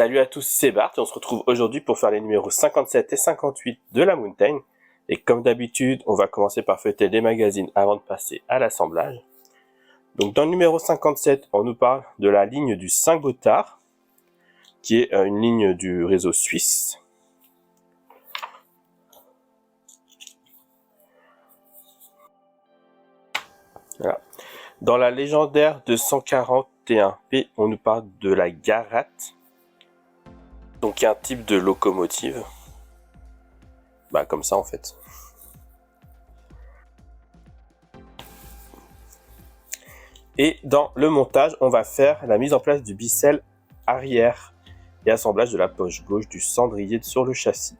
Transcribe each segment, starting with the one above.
Salut à tous, c'est Bart et on se retrouve aujourd'hui pour faire les numéros 57 et 58 de la Mountain. Et comme d'habitude, on va commencer par feuilleter les magazines avant de passer à l'assemblage. Donc dans le numéro 57, on nous parle de la ligne du Saint-Gothard, qui est une ligne du réseau suisse. Voilà. Dans la légendaire 241P, on nous parle de la Garat, donc un type de locomotive. Bah comme ça en fait. Et dans le montage, on va faire la mise en place du bicelle arrière et assemblage de la poche gauche du cendrier sur le châssis.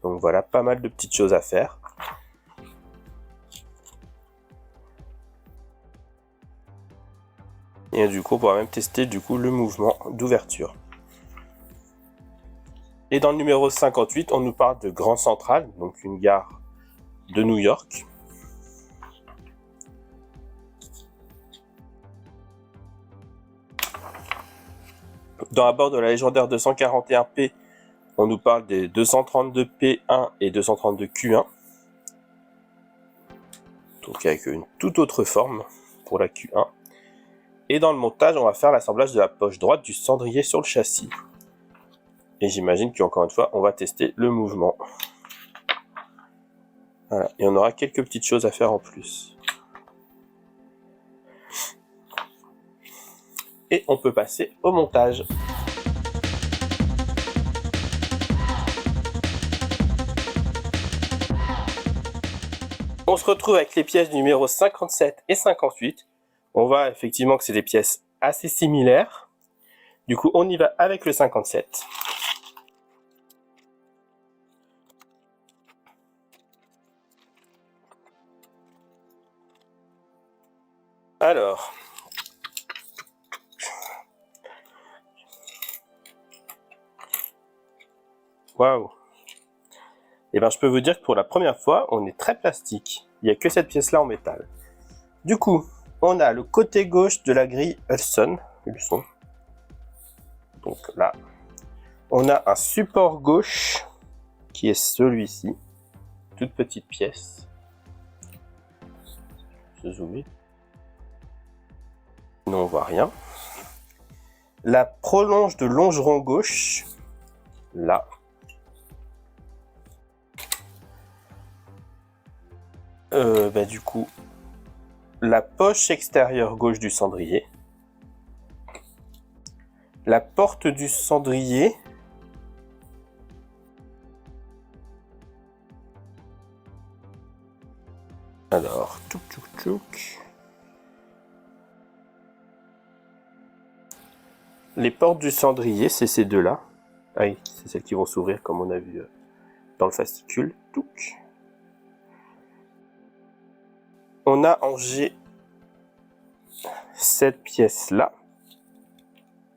Donc voilà, pas mal de petites choses à faire. Et du coup, on pourra même tester le mouvement d'ouverture. Et dans le numéro 58, on nous parle de Grand Central, donc une gare de New York. Dans la bord de la légendaire 241P, on nous parle des 232P1 et 232Q1. Donc avec une toute autre forme pour la Q1. Et dans le montage, on va faire l'assemblage de la poche droite du cendrier sur le châssis. Et j'imagine qu'encore une fois, on va tester le mouvement. Voilà. Et on aura quelques petites choses à faire en plus. Et on peut passer au montage. On se retrouve avec les pièces numéro 57 et 58. On voit effectivement que c'est des pièces assez similaires. Du coup, on y va avec le 57. Alors, waouh! Et ben, je peux vous dire que pour la première fois, on est très plastique. Il n'y a que cette pièce-là en métal. Du coup, on a le côté gauche de la grille Hudson. Donc là, on a un support gauche qui est celui-ci. Toute petite pièce. Je zoome. Non, on voit rien. La prolonge de longeron gauche. Là. Du coup, la poche extérieure gauche du cendrier. La porte du cendrier. Alors, tchouk. Les portes du cendrier, c'est ces deux-là. Ah oui, c'est celles qui vont s'ouvrir comme on a vu dans le fascicule. Touc. On a en G cette pièce-là.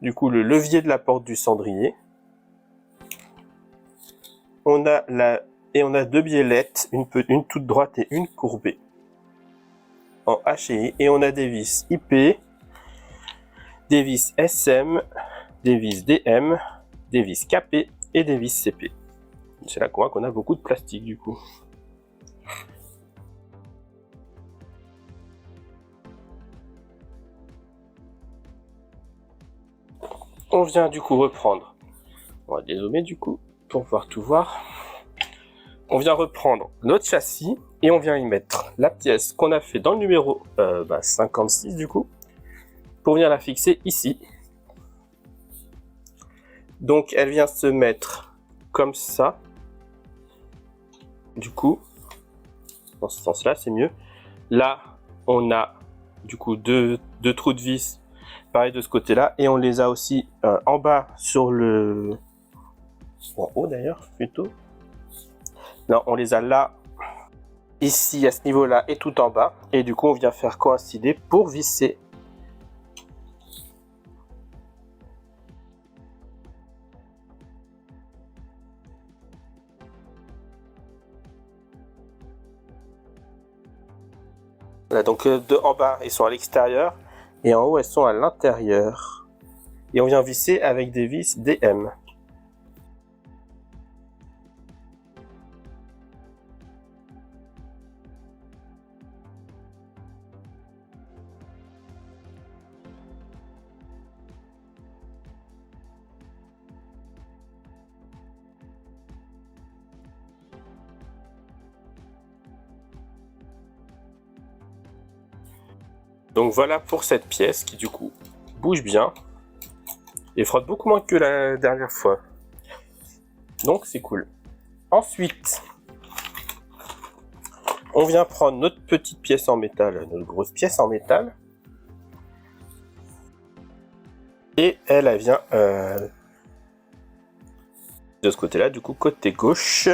Du coup, le levier de la porte du cendrier. On a deux biellettes, une toute droite et une courbée en H et I. Et on a des vis IP, des vis SM, des vis DM, des vis KP et des vis CP. C'est là qu'on voit qu'on a beaucoup de plastique du coup. On vient du coup reprendre. On va dézoomer du coup pour pouvoir tout voir. On vient reprendre notre châssis et on vient y mettre la pièce qu'on a fait dans le numéro 56 du coup pour venir la fixer ici. Donc elle vient se mettre comme ça. Du coup, dans ce sens-là, c'est mieux. Là, on a du coup deux trous de vis, pareil de ce côté-là, et on les a aussi en bas sur le... en haut d'ailleurs, plutôt. Non, on les a là, ici, à ce niveau-là, et tout en bas. Et du coup, on vient faire coïncider pour visser. Voilà, donc en bas, ils sont à l'extérieur. Et en haut, elles sont à l'intérieur. Et on vient visser avec des vis DM. Donc voilà pour cette pièce qui du coup bouge bien et frotte beaucoup moins que la dernière fois. Donc c'est cool. Ensuite, on vient prendre notre petite pièce en métal, notre grosse pièce en métal. Et elle vient de ce côté-là, du coup côté gauche.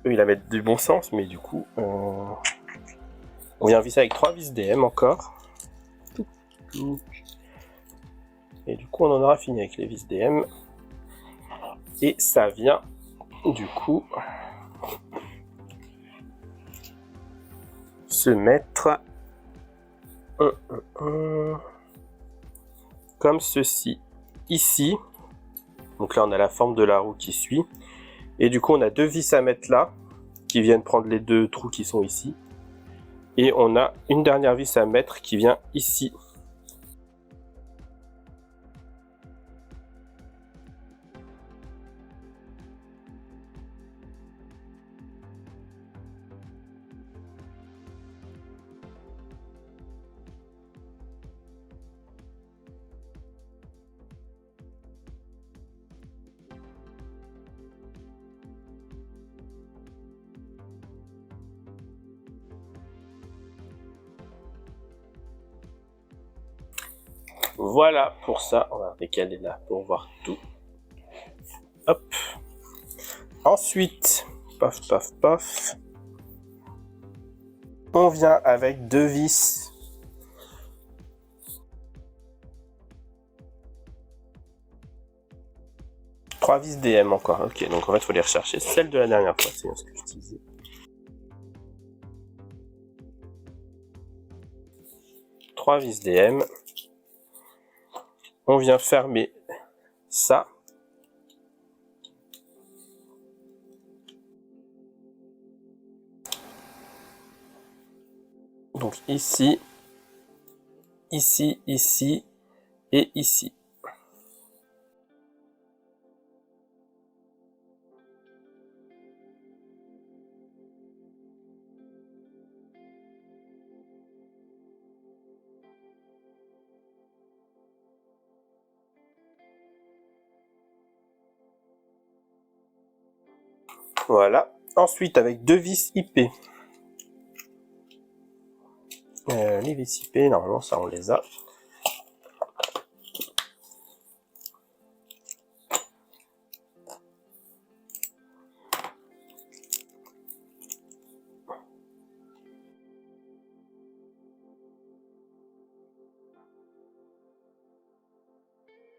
Eux, ils la mettent du bon sens, mais du coup, on vient visser avec 3 vis DM encore. Et du coup, on en aura fini avec les vis DM. Et ça vient, du coup, se mettre comme ceci, ici. Donc là, on a la forme de la roue qui suit. Et du coup, on a 2 vis à mettre là, qui viennent prendre les 2 trous qui sont ici. Et on a une dernière vis à mettre qui vient ici. Voilà pour ça, on va décaler là pour voir tout. Hop. Ensuite, paf, paf, paf. On vient avec 2 vis. Trois vis DM encore. Ok, donc en fait, il faut les rechercher. Celle de la dernière fois, c'est ce que je disais. Trois vis DM. On vient fermer ça. Donc ici, ici, ici et ici. Voilà. Ensuite, avec 2 vis IP. Les vis IP, normalement, ça, on les a.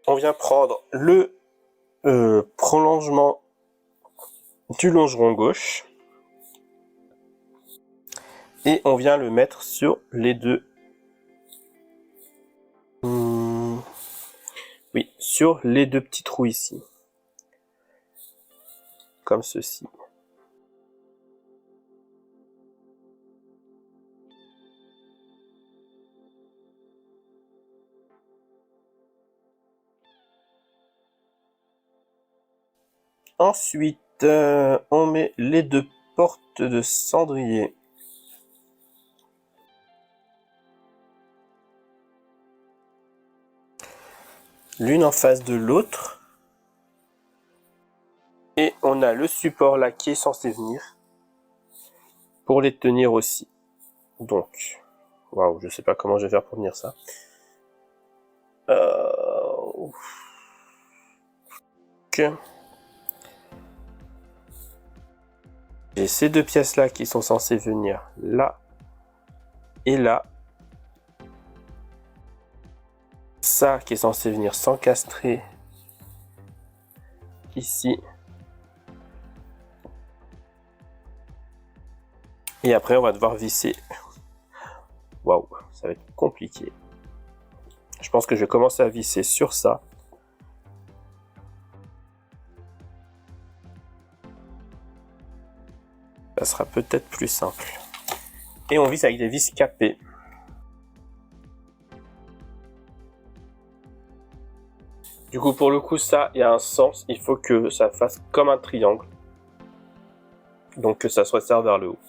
On vient prendre le prolongement du longeron gauche. Et on vient le mettre sur les deux. Oui, sur les 2 petits trous ici. Comme ceci. Ensuite, on met les 2 portes de cendrier. L'une en face de l'autre. Et on a le support là qui est censé venir. Pour les tenir aussi. Donc, waouh, je sais pas comment je vais faire pour tenir ça. J'ai ces 2 pièces là qui sont censées venir là et là. Ça qui est censé venir s'encastrer ici. Et après on va devoir visser Waouh, ça va être compliqué. Je pense que je vais commencer à visser sur ça. Ça sera peut-être plus simple. Et on visse avec des vis capées. Du coup, pour le coup, ça, il y a un sens. Il faut que ça fasse comme un triangle. Donc que ça se resserre vers le haut.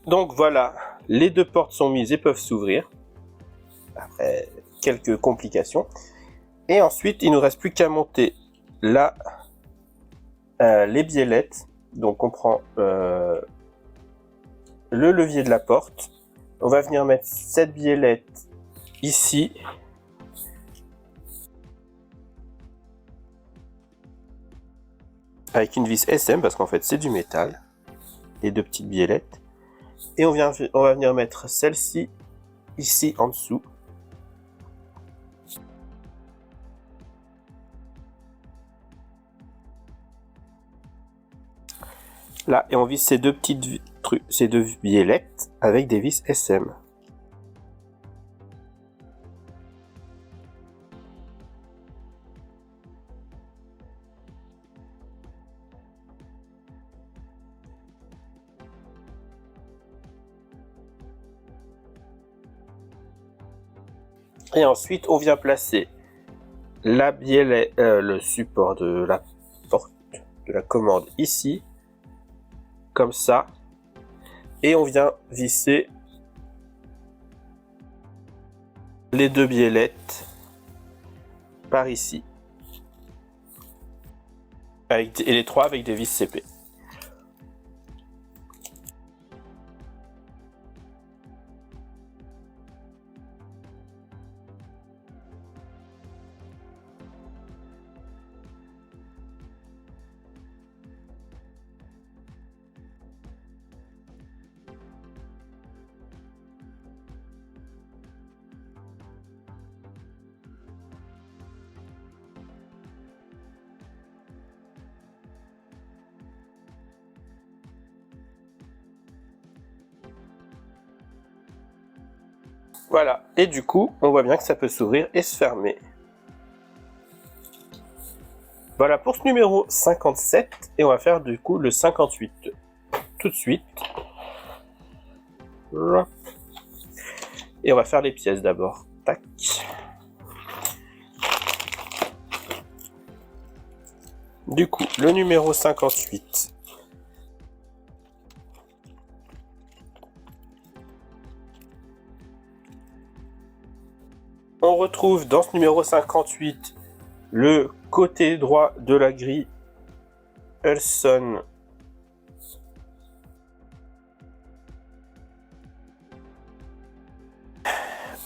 Donc voilà, les deux portes sont mises et peuvent s'ouvrir. Après quelques complications. Et ensuite, il ne nous reste plus qu'à monter là les biellettes. Donc on prend le levier de la porte. On va venir mettre cette biellette ici. Avec une vis SM parce qu'en fait c'est du métal. Les deux petites biellettes. Et on va venir mettre celle-ci ici en dessous. Là, et on visse ces deux biellettes avec des vis SM. Et ensuite, on vient placer la biellette, le support de la porte, de la commande ici, comme ça. Et on vient visser les deux biellettes par ici. Et les trois avec des vis CP. Voilà, et du coup, on voit bien que ça peut s'ouvrir et se fermer. Voilà pour ce numéro 57, et on va faire du coup le 58 tout de suite. Et on va faire les pièces d'abord. Tac. Du coup, le numéro 58. On retrouve dans ce numéro 58 le côté droit de la grille Ulson.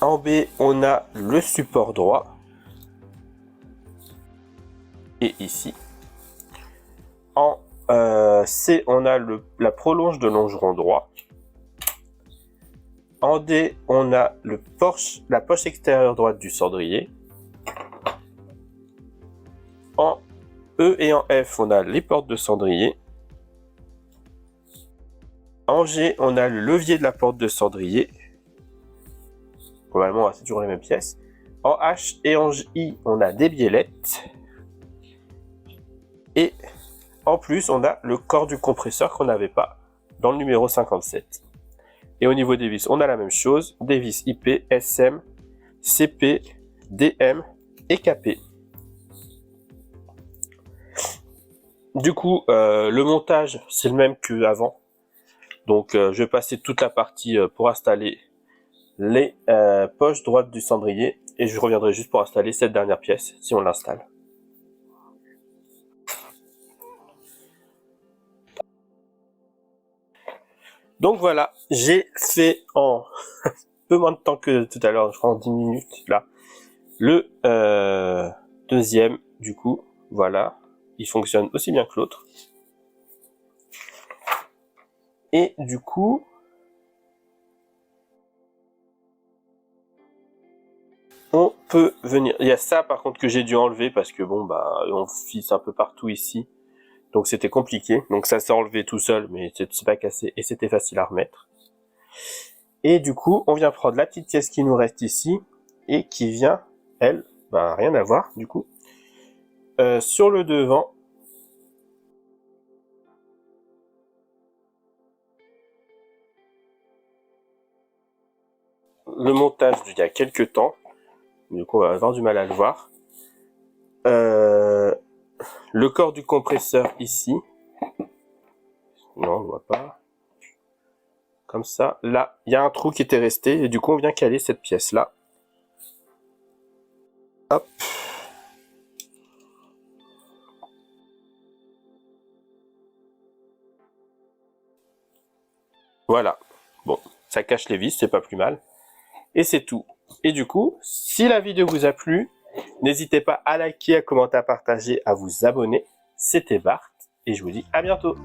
En B, on a le support droit. Et ici. En C, on a la prolonge de longeron droit. En D, on a la poche extérieure droite du cendrier. En E et en F, on a les portes de cendrier. En G, on a le levier de la porte de cendrier. Probablement, c'est toujours les mêmes pièces. En H et en I, on a des biellettes. Et en plus, on a le corps du compresseur qu'on n'avait pas dans le numéro 57. Et au niveau des vis, on a la même chose. Des vis IP, SM, CP, DM et KP. Du coup, le montage, c'est le même qu'avant. Donc, je vais passer toute la partie pour installer les poches droites du cendrier. Et je reviendrai juste pour installer cette dernière pièce, si on l'installe. Donc voilà, j'ai fait en peu moins de temps que tout à l'heure, je crois en 10 minutes là, le deuxième du coup, voilà, il fonctionne aussi bien que l'autre. Et du coup, on peut venir, il y a ça par contre que j'ai dû enlever parce que bon bah on fisse un peu partout ici, donc c'était compliqué, donc ça s'est enlevé tout seul mais c'est pas cassé et c'était facile à remettre. Et du coup, on vient prendre la petite pièce qui nous reste ici et qui vient, elle, bah rien à voir du coup, sur le devant. Le montage d'il y a quelques temps, du coup on va avoir du mal à le voir. Le corps du compresseur ici, non on ne voit pas, comme ça, là il y a un trou qui était resté et du coup on vient caler cette pièce là. Hop. Voilà, bon, ça cache les vis, c'est pas plus mal. Et c'est tout. Et du coup, si la vidéo vous a plu, n'hésitez pas à liker, à commenter, à partager, à vous abonner. C'était Bart et je vous dis à bientôt.